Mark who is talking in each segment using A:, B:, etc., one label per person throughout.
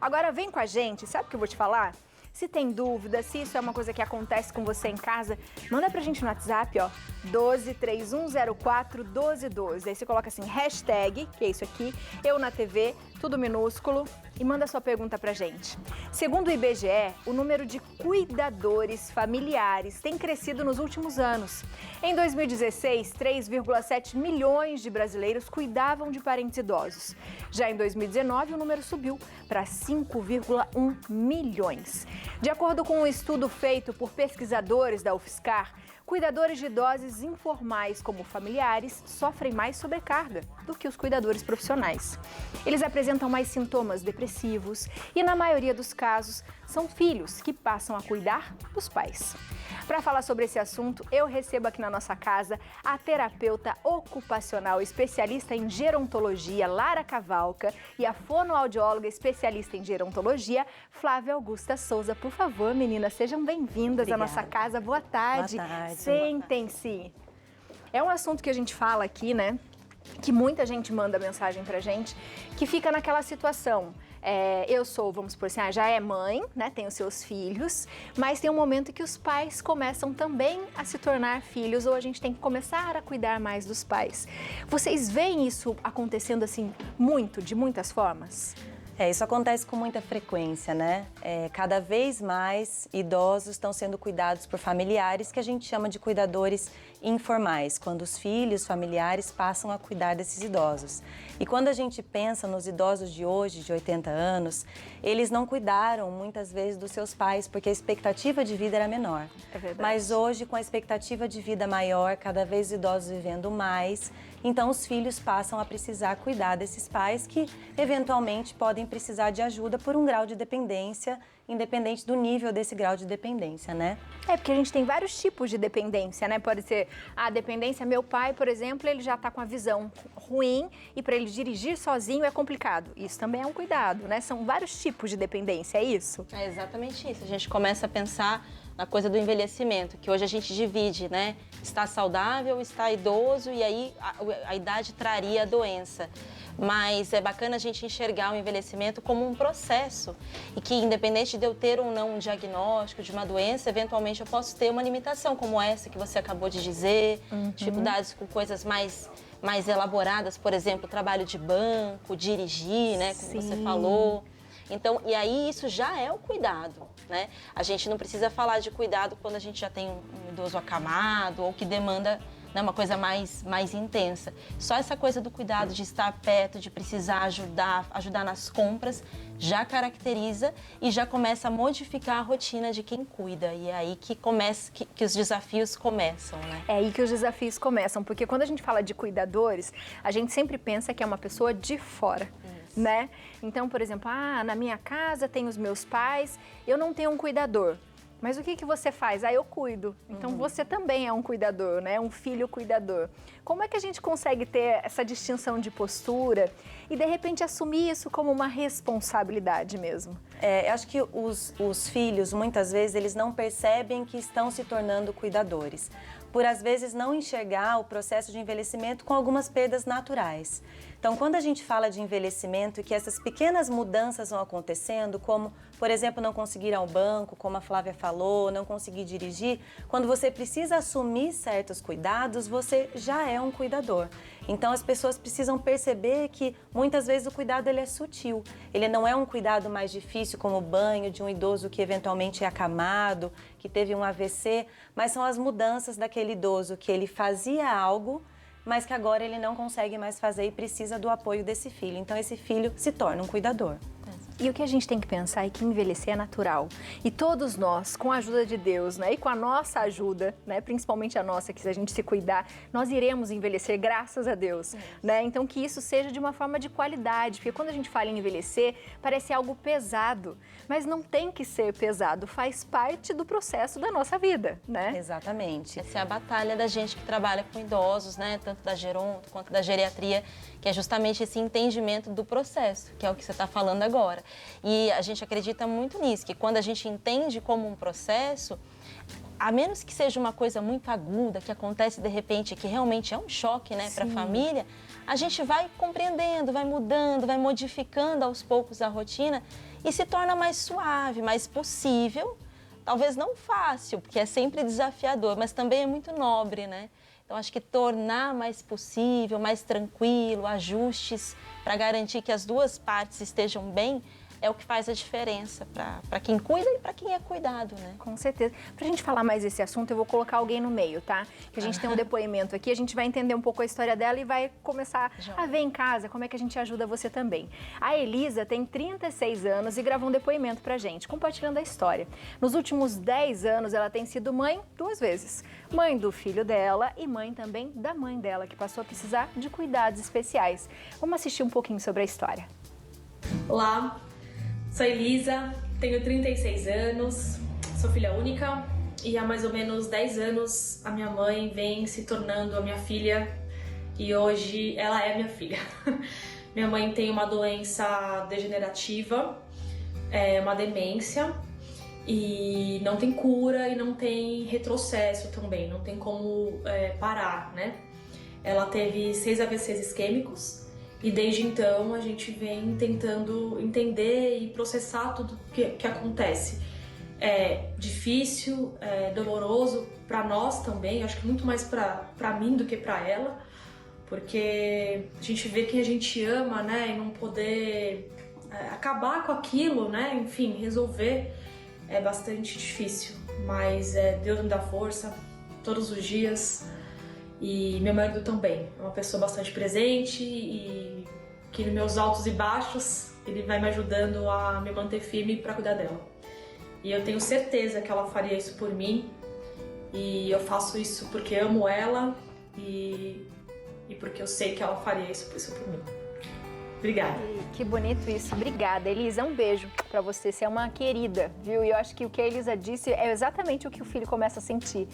A: Agora vem com a gente, sabe o que eu vou te falar? Se tem dúvida, se isso é uma coisa que acontece com você em casa, manda pra gente no WhatsApp, ó, 12 3104 1212. Aí você coloca assim, hashtag, que é isso aqui, eu na TV, tudo minúsculo, e manda sua pergunta pra gente. Segundo o IBGE, o número de cuidadores familiares tem crescido nos últimos anos. Em 2016, 3,7 milhões de brasileiros cuidavam de parentes idosos. Já em 2019, o número subiu para 5,1 milhões. De acordo com um estudo feito por pesquisadores da UFSCar, cuidadores de idosos informais, como familiares, sofrem mais sobrecarga do que os cuidadores profissionais. Eles apresentam mais sintomas depressivos e, na maioria dos casos, são filhos que passam a cuidar dos pais. Para falar sobre esse assunto, eu recebo aqui na nossa casa a terapeuta ocupacional especialista em gerontologia, Lara Cavalca, e a fonoaudióloga especialista em gerontologia, Flávia Augusta Souza. Por favor, meninas, sejam bem-vindas à nossa casa. Boa tarde.
B: Boa tarde.
A: Sentem-se. É um assunto que a gente fala aqui, né? Que muita gente manda mensagem pra gente, que fica naquela situação. Eu sou, vamos supor assim, já é mãe, né? Tem os seus filhos, mas tem um momento que os pais começam também a se tornar filhos, ou a gente tem que começar a cuidar mais dos pais. Vocês veem isso acontecendo assim muito, de muitas formas?
B: Isso acontece com muita frequência, né? Cada vez mais idosos estão sendo cuidados por familiares que a gente chama de cuidadores informais, quando os filhos, familiares passam a cuidar desses idosos. E quando a gente pensa nos idosos de hoje, de 80 anos, eles não cuidaram muitas vezes dos seus pais porque a expectativa de vida era menor.
A: É verdade.
B: Mas hoje, com a expectativa de vida maior, cada vez os idosos vivendo mais, então os filhos passam a precisar cuidar desses pais que eventualmente podem precisar de ajuda por um grau de dependência, independente do nível desse grau de dependência, né?
A: Porque a gente tem vários tipos de dependência, né? Pode ser a dependência, meu pai, por exemplo, ele já está com a visão ruim e para ele dirigir sozinho é complicado. Isso também é um cuidado, né? São vários tipos de dependência, é isso?
C: É exatamente isso. A gente começa a pensar na coisa do envelhecimento, que hoje a gente divide, né? Está saudável, está idoso e aí a idade traria a doença. Mas é bacana a gente enxergar o envelhecimento como um processo e que, independente de eu ter ou não um diagnóstico de uma doença, eventualmente eu posso ter uma limitação como essa que você acabou de dizer, dificuldades com coisas mais elaboradas, por exemplo, trabalho de banco, dirigir, né, como você falou. Então, e aí isso já é o cuidado, né? A gente não precisa falar de cuidado quando a gente já tem um idoso acamado ou que demanda, né, uma coisa mais intensa. Só essa coisa do cuidado, de estar perto, de precisar ajudar nas compras, já caracteriza e já começa a modificar a rotina de quem cuida. E é aí que os desafios começam, né?
A: É aí que os desafios começam, porque quando a gente fala de cuidadores, a gente sempre pensa que é uma pessoa de fora. Né? Então, por exemplo, na minha casa tem os meus pais, eu não tenho um cuidador. Mas o que você faz? Eu cuido. Então, você também é um cuidador, né? Um filho cuidador. Como é que a gente consegue ter essa distinção de postura e, de repente, assumir isso como uma responsabilidade mesmo?
B: Eu acho que os filhos, muitas vezes, eles não percebem que estão se tornando cuidadores, por, às vezes, não enxergar o processo de envelhecimento com algumas perdas naturais. Então, quando a gente fala de envelhecimento e que essas pequenas mudanças vão acontecendo, como, por exemplo, não conseguir ir ao banco, como a Flávia falou, não conseguir dirigir, quando você precisa assumir certos cuidados, você já é um cuidador. Então, as pessoas precisam perceber que, muitas vezes, o cuidado ele é sutil. Ele não é um cuidado mais difícil, como o banho de um idoso que eventualmente é acamado, que teve um AVC, mas são as mudanças daquele idoso que ele fazia algo, mas que agora ele não consegue mais fazer e precisa do apoio desse filho. Então, esse filho se torna um cuidador.
A: E o que a gente tem que pensar é que envelhecer é natural. E todos nós, com a ajuda de Deus, né, e com a nossa ajuda, né, principalmente a nossa, que se a gente se cuidar, nós iremos envelhecer, graças a Deus. Né? Então, que isso seja de uma forma de qualidade. Porque quando a gente fala em envelhecer, parece algo pesado. Mas não tem que ser pesado, faz parte do processo da nossa vida, né?
B: Exatamente.
C: Essa é a batalha da gente que trabalha com idosos, né, tanto da geronto quanto da geriatria, que é justamente esse entendimento do processo, que é o que você está falando agora. E a gente acredita muito nisso, que quando a gente entende como um processo, a menos que seja uma coisa muito aguda, que acontece de repente, que realmente é um choque, né, para a família, a gente vai compreendendo, vai mudando, vai modificando aos poucos a rotina e se torna mais suave, mais possível. Talvez não fácil, porque é sempre desafiador, mas também é muito nobre, né? Então, acho que tornar mais possível, mais tranquilo, ajustes para garantir que as duas partes estejam bem, é o que faz a diferença para quem cuida e para quem é cuidado, né?
A: Com certeza. Pra gente falar mais desse assunto, eu vou colocar alguém no meio, tá? Que a gente tem um depoimento aqui, a gente vai entender um pouco a história dela e vai começar a ver em casa como é que a gente ajuda você também. A Elisa tem 36 anos e gravou um depoimento pra gente, compartilhando a história. Nos últimos 10 anos, ela tem sido mãe 2 vezes. Mãe do filho dela e mãe também da mãe dela, que passou a precisar de cuidados especiais. Vamos assistir um pouquinho sobre a história.
D: Olá, sou Elisa, tenho 36 anos, sou filha única e há mais ou menos 10 anos a minha mãe vem se tornando a minha filha e hoje ela é minha filha. Minha mãe tem uma doença degenerativa, uma demência e não tem cura e não tem retrocesso também, não tem como parar, né? Ela teve 6 AVCs isquêmicos. E desde então a gente vem tentando entender e processar tudo que acontece. É difícil, é doloroso para nós também, acho que muito mais para mim do que para ela, porque a gente vê quem a gente ama, né, e não poder acabar com aquilo, né, enfim, resolver é bastante difícil, mas Deus me dá força todos os dias. E meu marido também, é uma pessoa bastante presente e que nos meus altos e baixos ele vai me ajudando a me manter firme para cuidar dela. E eu tenho certeza que ela faria isso por mim e eu faço isso porque amo ela e porque eu sei que ela faria isso por mim. Obrigada.
A: Que bonito isso. Obrigada, Elisa. Um beijo pra você. Você é uma querida, viu? E eu acho que o que a Elisa disse é exatamente o que o filho começa a sentir,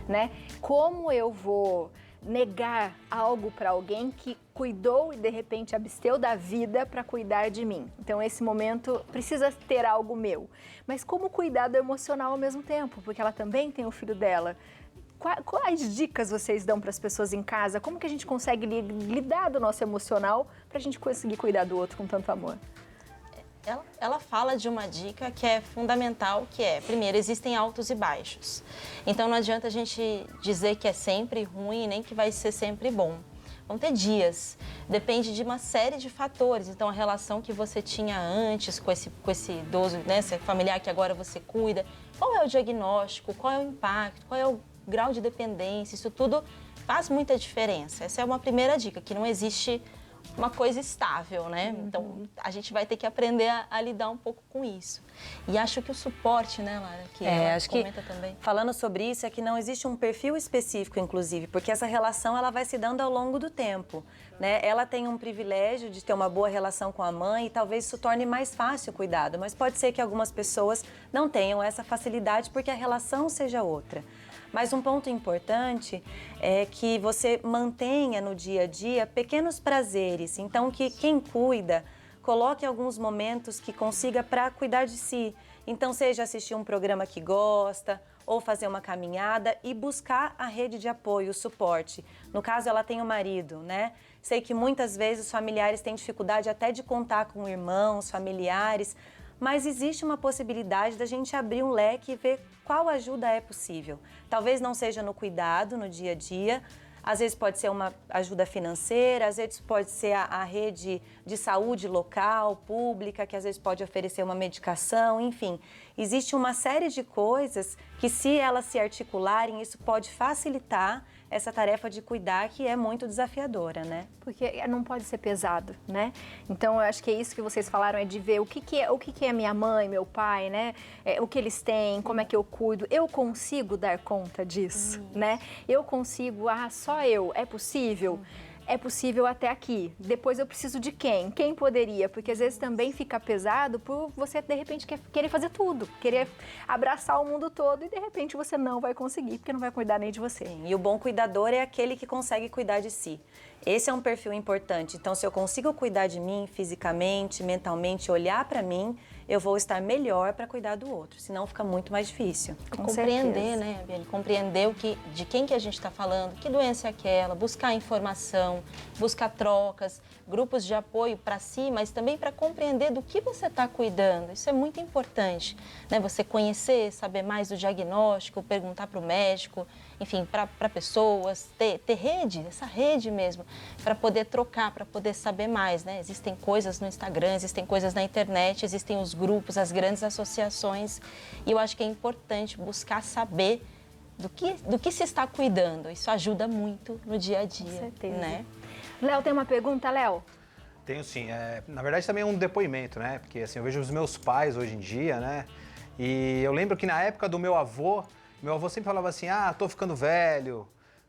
A: né? Como eu vou negar algo pra alguém que cuidou e de repente absteu da vida pra cuidar de mim? Então esse momento precisa ter algo meu. Mas como cuidado emocional ao mesmo tempo, porque ela também tem o filho dela. Quais dicas vocês dão para as pessoas em casa? Como que a gente consegue lidar do nosso emocional para a gente conseguir cuidar do outro com tanto amor?
C: Ela fala de uma dica que é fundamental, que é, primeiro, existem altos e baixos. Então não adianta a gente dizer que é sempre ruim, nem que vai ser sempre bom. Vão ter dias, depende de uma série de fatores. Então a relação que você tinha antes com esse idoso, né, esse familiar que agora você cuida, qual é o diagnóstico, qual é o impacto, qual é o grau de dependência, isso tudo faz muita diferença. Essa é uma primeira dica, que não existe uma coisa estável, né? Então, a gente vai ter que aprender a lidar um pouco com isso. E acho que o suporte, né, Lara, que ela
B: acho
C: comenta
B: que,
C: também.
B: falando sobre isso, é que não existe um perfil específico, inclusive, porque essa relação ela vai se dando ao longo do tempo, né? Ela tem um privilégio de ter uma boa relação com a mãe e talvez isso torne mais fácil o cuidado, mas pode ser que algumas pessoas não tenham essa facilidade porque a relação seja outra. Mas um ponto importante é que você mantenha no dia a dia pequenos prazeres. Então, que quem cuida coloque alguns momentos que consiga para cuidar de si. Então, seja assistir um programa que gosta ou fazer uma caminhada e buscar a rede de apoio, o suporte. No caso, ela tem o marido, né? Sei que muitas vezes os familiares têm dificuldade até de contar com irmãos, familiares, mas existe uma possibilidade da gente abrir um leque e ver qual ajuda é possível. Talvez não seja no cuidado, no dia a dia, às vezes pode ser uma ajuda financeira, às vezes pode ser a rede de saúde local, pública, que às vezes pode oferecer uma medicação, enfim. Existe uma série de coisas que, se elas se articularem, isso pode facilitar essa tarefa de cuidar, que é muito desafiadora, né?
A: Porque não pode ser pesado, né? Então, eu acho que é isso que vocês falaram, é de ver o que é minha mãe, meu pai, né? O que eles têm, como é que eu cuido. Eu consigo dar conta disso, né? Eu consigo, só eu, é possível? É possível até aqui. Depois eu preciso de quem? Quem poderia? Porque às vezes também fica pesado por você, de repente, querer fazer tudo. Querer abraçar o mundo todo e, de repente, você não vai conseguir, porque não vai cuidar nem de você.
B: Sim, e o bom cuidador é aquele que consegue cuidar de si. Esse é um perfil importante. Então, se eu consigo cuidar de mim fisicamente, mentalmente, olhar para mim, eu vou estar melhor para cuidar do outro, senão fica muito mais difícil.
C: Compreender, né, Biane? Compreender de quem que a gente está falando, que doença é aquela, buscar informação, buscar trocas, grupos de apoio para si, mas também para compreender do que você está cuidando. Isso é muito importante, né? Você conhecer, saber mais do diagnóstico, perguntar para o médico, enfim, para pessoas, ter rede, essa rede mesmo, para poder trocar, para poder saber mais, né? Existem coisas no Instagram, existem coisas na internet, existem os grupos, as grandes associações, e eu acho que é importante buscar saber do que se está cuidando. Isso ajuda muito no dia a dia.
A: Com certeza.
C: Né?
A: Léo, tem uma pergunta, Léo?
E: Tenho sim. Na verdade, também é um depoimento, né? Porque assim, eu vejo os meus pais hoje em dia, né? E eu lembro que na época do meu avô sempre falava assim, tô ficando velho,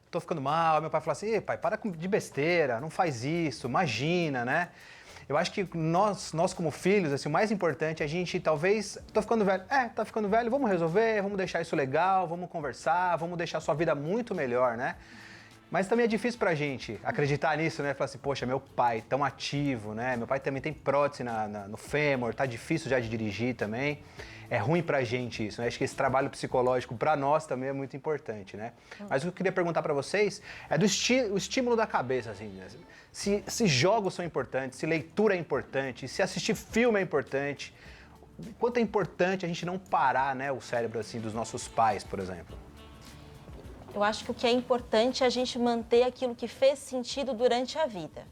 E: tô ficando mal. Meu pai falava assim, pai, para de besteira, não faz isso, imagina, né? Eu acho que nós como filhos, assim, o mais importante é a gente, talvez, tô ficando velho, tá ficando velho, vamos resolver, vamos deixar isso legal, vamos conversar, vamos deixar a sua vida muito melhor, né? Mas também é difícil pra gente acreditar nisso, né? Falar assim, poxa, meu pai tão ativo, né? Meu pai também tem prótese no fêmur, tá difícil já de dirigir também. É ruim pra gente isso, né? Acho que esse trabalho psicológico pra nós também é muito importante, né? Mas o que eu queria perguntar pra vocês é do estímulo da cabeça, assim, né? Se jogos são importantes, se leitura é importante, se assistir filme é importante. Quanto é importante a gente não parar, né, o cérebro, assim, dos nossos pais, por exemplo?
C: Eu acho que o que é importante é a gente manter aquilo que fez sentido durante a vida.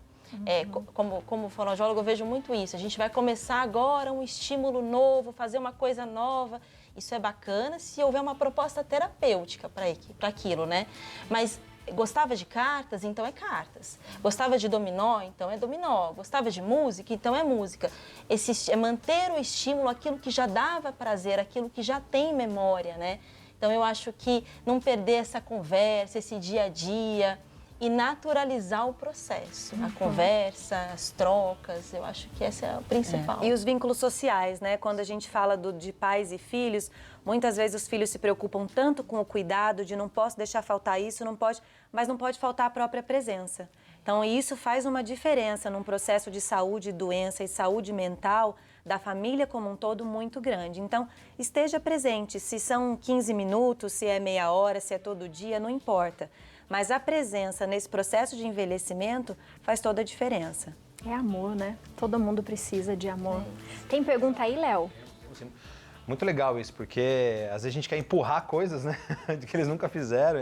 C: Como fonoaudiólogo, eu vejo muito isso. A gente vai começar agora um estímulo novo, fazer uma coisa nova. Isso é bacana se houver uma proposta terapêutica para aquilo, né? Mas gostava de cartas, então é cartas. Gostava de dominó, então é dominó. Gostava de música, então é música. É manter o estímulo, aquilo que já dava prazer, aquilo que já tem memória, né? Então, eu acho que não perder essa conversa, esse dia a dia e naturalizar o processo. A conversa, as trocas, eu acho que essa é a principal.
B: E os vínculos sociais, né? Quando a gente fala de pais e filhos, muitas vezes os filhos se preocupam tanto com o cuidado de não posso deixar faltar isso, mas não pode faltar a própria presença. Então, isso faz uma diferença num processo de saúde, doença e saúde mental da família como um todo muito grande. Então, esteja presente. Se são 15 minutos, se é meia hora, se é todo dia, não importa. Mas a presença nesse processo de envelhecimento faz toda a diferença.
A: É amor, né? Todo mundo precisa de amor. Tem pergunta aí, Léo?
E: Muito legal isso, porque às vezes a gente quer empurrar coisas, né, que eles nunca fizeram.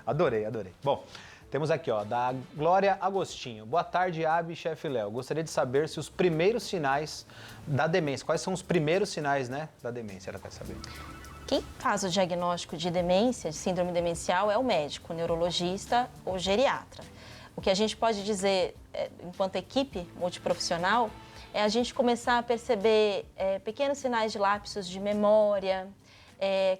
E: Adorei. Bom, temos aqui, da Glória Agostinho. Boa tarde, Abi, chefe Léo. Gostaria de saber se os primeiros sinais da demência, quais são os primeiros sinais, né, da demência, ela quer saber.
C: Quem faz o diagnóstico de demência, de síndrome demencial, é o médico, o neurologista ou geriatra. O que a gente pode dizer, enquanto equipe multiprofissional, é a gente começar a perceber pequenos sinais de lapsos de memória,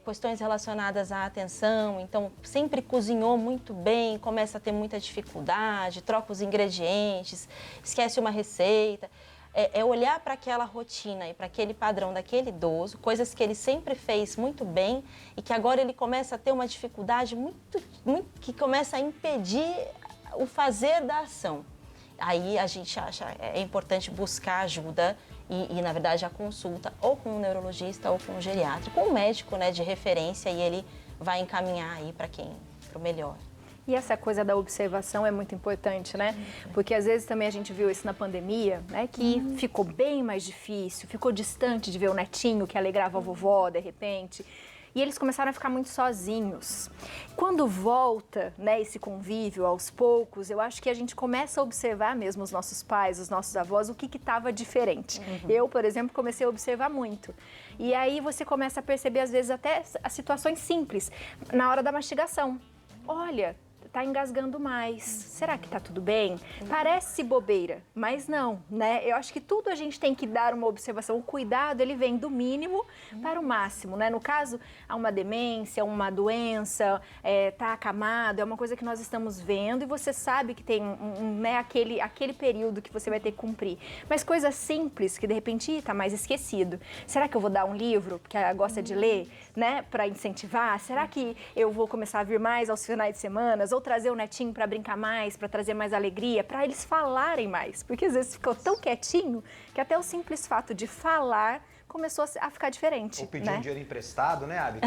C: questões relacionadas à atenção. Então, sempre cozinhou muito bem, começa a ter muita dificuldade, troca os ingredientes, esquece uma receita. É olhar para aquela rotina e para aquele padrão daquele idoso, coisas que ele sempre fez muito bem e que agora ele começa a ter uma dificuldade muito que começa a impedir o fazer da ação. Aí a gente acha importante buscar ajuda e, na verdade, a consulta ou com um neurologista ou com um geriatra, com um médico, né, de referência, e ele vai encaminhar aí para o melhor.
A: E essa coisa da observação é muito importante, né? Porque às vezes também a gente viu isso na pandemia, né? Que ficou bem mais difícil, ficou distante de ver o netinho que alegrava a vovó de repente. E eles começaram a ficar muito sozinhos. Quando volta, né, esse convívio aos poucos, eu acho que a gente começa a observar mesmo os nossos pais, os nossos avós, o que estava diferente. Eu, por exemplo, comecei a observar muito. E aí você começa a perceber, às vezes, até as situações simples, na hora da mastigação. Olha, tá engasgando mais. Será que tá tudo bem? Parece bobeira, mas não, né? Eu acho que tudo a gente tem que dar uma observação. O cuidado, ele vem do mínimo para o máximo, né? No caso, há uma demência, uma doença, tá acamado, é uma coisa que nós estamos vendo e você sabe que tem né, aquele período que você vai ter que cumprir. Mas coisas simples que, de repente, tá mais esquecido. Será que eu vou dar um livro, porque ela gosta de ler, né? Para incentivar? Será que eu vou começar a vir mais aos finais de semana? Ou trazer o netinho para brincar mais, para trazer mais alegria, para eles falarem mais. Porque às vezes ficou tão quietinho que até o simples fato de falar começou a ficar diferente.
E: Ou pedir
A: né?
E: um dinheiro emprestado, né, Abi?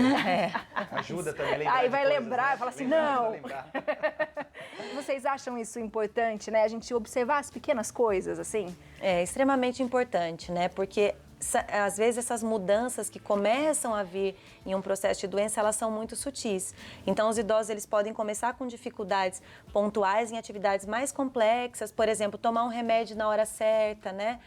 E: Ajuda também a lembrar.
A: Aí vai
E: de coisas,
A: lembrar,
E: né?
A: fala assim,
E: Lembrar,
A: não.
E: lembrar.
A: Vocês acham isso importante, né? A gente observar as pequenas coisas, assim?
B: É extremamente importante, né? Porque às vezes essas mudanças que começam a vir em um processo de doença, elas são muito sutis. Então, os idosos, eles podem começar com dificuldades pontuais em atividades mais complexas, por exemplo, tomar um remédio na hora certa, né?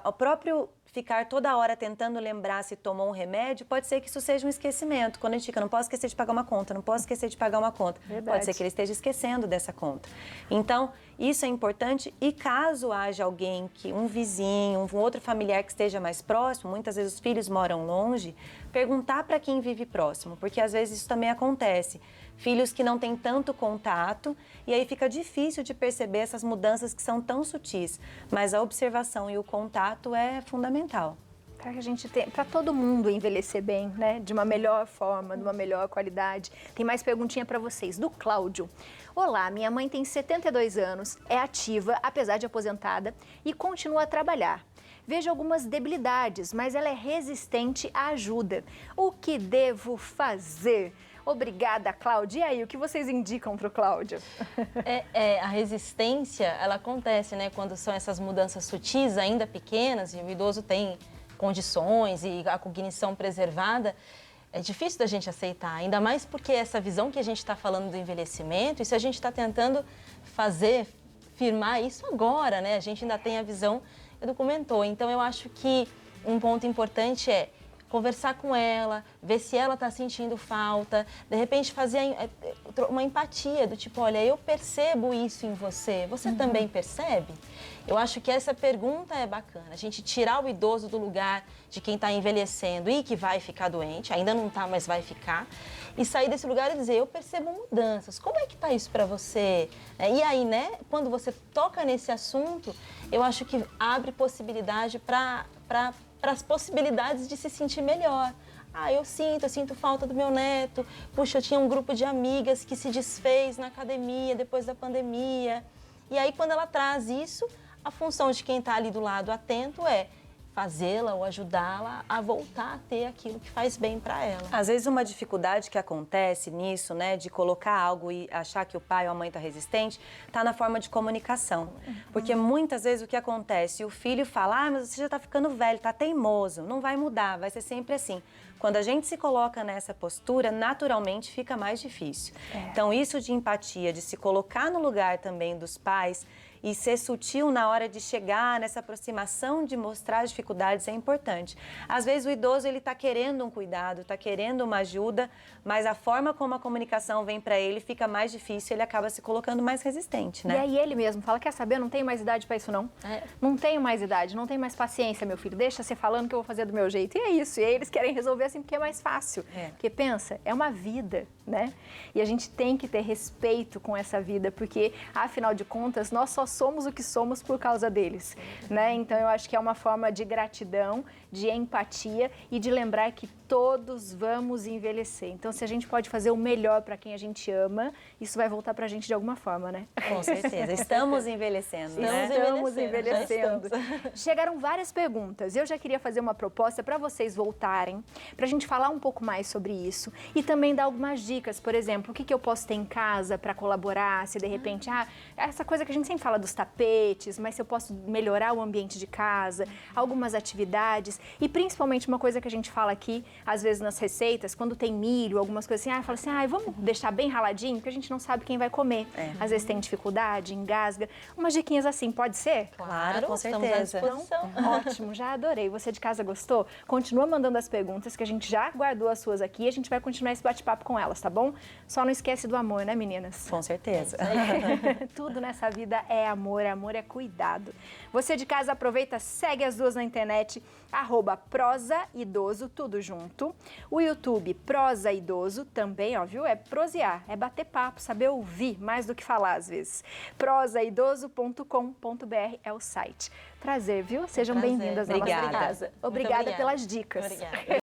B: O próprio ficar toda hora tentando lembrar se tomou um remédio, pode ser que isso seja um esquecimento. Quando a gente fica, não posso esquecer de pagar uma conta, não posso esquecer de pagar uma conta.
A: Verdade.
B: Pode ser que ele esteja esquecendo dessa conta. Então, isso é importante e caso haja alguém, um vizinho, um outro familiar que esteja mais próximo, muitas vezes os filhos moram longe, perguntar para quem vive próximo, porque às vezes isso também acontece. Filhos que não têm tanto contato e aí fica difícil de perceber essas mudanças que são tão sutis. Mas a observação e o contato é fundamental.
A: Para que a gente tenha, para todo mundo envelhecer bem, né? De uma melhor forma, de uma melhor qualidade. Tem mais perguntinha para vocês, do Cláudio. Olá, minha mãe tem 72 anos, é ativa, apesar de aposentada, e continua a trabalhar. Vejo algumas debilidades, mas ela é resistente à ajuda. O que devo fazer? Obrigada, Cláudia. E aí, o que vocês indicam para o Cláudio?
C: A resistência, ela acontece, né? Quando são essas mudanças sutis, ainda pequenas, e o idoso tem condições e a cognição preservada, é difícil da gente aceitar. Ainda mais porque essa visão que a gente está falando do envelhecimento, isso a gente está tentando firmar isso agora, né? A gente ainda tem a visão que documentou. Então, eu acho que um ponto importante é conversar com ela, ver se ela está sentindo falta, de repente fazer uma empatia, do tipo, olha, eu percebo isso em você, você também percebe? Eu acho que essa pergunta é bacana, a gente tirar o idoso do lugar de quem está envelhecendo e que vai ficar doente, ainda não está, mas vai ficar, e sair desse lugar e dizer, eu percebo mudanças, como é que está isso para você? E aí, né, quando você toca nesse assunto, eu acho que abre possibilidade para as possibilidades de se sentir melhor. Eu sinto falta do meu neto. Puxa, eu tinha um grupo de amigas que se desfez na academia depois da pandemia. E aí, quando ela traz isso, a função de quem está ali do lado atento é fazê-la ou ajudá-la a voltar a ter aquilo que faz bem para ela.
B: Às vezes uma dificuldade que acontece nisso, né, de colocar algo e achar que o pai ou a mãe está resistente, está na forma de comunicação. Porque muitas vezes o que acontece, o filho fala, mas você já está ficando velho, está teimoso, não vai mudar, vai ser sempre assim. Quando a gente se coloca nessa postura, naturalmente fica mais difícil. Então isso de empatia, de se colocar no lugar também dos pais, e ser sutil na hora de chegar nessa aproximação de mostrar as dificuldades é importante. Às vezes o idoso ele está querendo um cuidado, está querendo uma ajuda, mas a forma como a comunicação vem para ele fica mais difícil, ele acaba se colocando mais resistente, né?
A: E aí ele mesmo fala, quer saber, não tenho mais idade para isso não. Não tenho mais idade, não tenho mais paciência, meu filho, deixa você falando que eu vou fazer do meu jeito. E é isso, e aí eles querem resolver assim porque é mais fácil. Porque pensa, é uma vida, né? E a gente tem que ter respeito com essa vida, porque afinal de contas, nós só somos o que somos por causa deles, né? Então eu acho que é uma forma de gratidão, de empatia e de lembrar que todos vamos envelhecer. Então se a gente pode fazer o melhor para quem a gente ama, isso vai voltar para a gente de alguma forma, né?
B: Com certeza. Estamos envelhecendo, né?
A: Estamos envelhecendo. Chegaram várias perguntas. Eu já queria fazer uma proposta para vocês voltarem, para a gente falar um pouco mais sobre isso e também dar algumas dicas, por exemplo, o que eu posso ter em casa para colaborar, se de repente, essa coisa que a gente sempre fala dos tapetes, mas se eu posso melhorar o ambiente de casa, algumas atividades e principalmente uma coisa que a gente fala aqui, às vezes nas receitas, quando tem milho, algumas coisas assim, fala assim, vamos deixar bem raladinho, porque a gente não sabe quem vai comer. Às vezes tem dificuldade, engasga. Umas diquinhas assim, pode ser?
B: Claro, com certeza.
A: Ótimo, já adorei. Você de casa gostou? Continua mandando as perguntas que a gente já guardou as suas aqui e a gente vai continuar esse bate-papo com elas, tá bom? Só não esquece do amor, né, meninas?
B: Com certeza.
A: Tudo nessa vida é amor é cuidado. Você de casa aproveita, segue as duas na internet, @prosaidoso, tudo junto. O YouTube Prosa Idoso também, viu? É prosear, é bater papo, saber ouvir mais do que falar às vezes. prosaidoso.com.br é o site. Prazer, viu? Sejam bem-vindas na nossa casa. Obrigada pelas dicas.
C: Obrigada.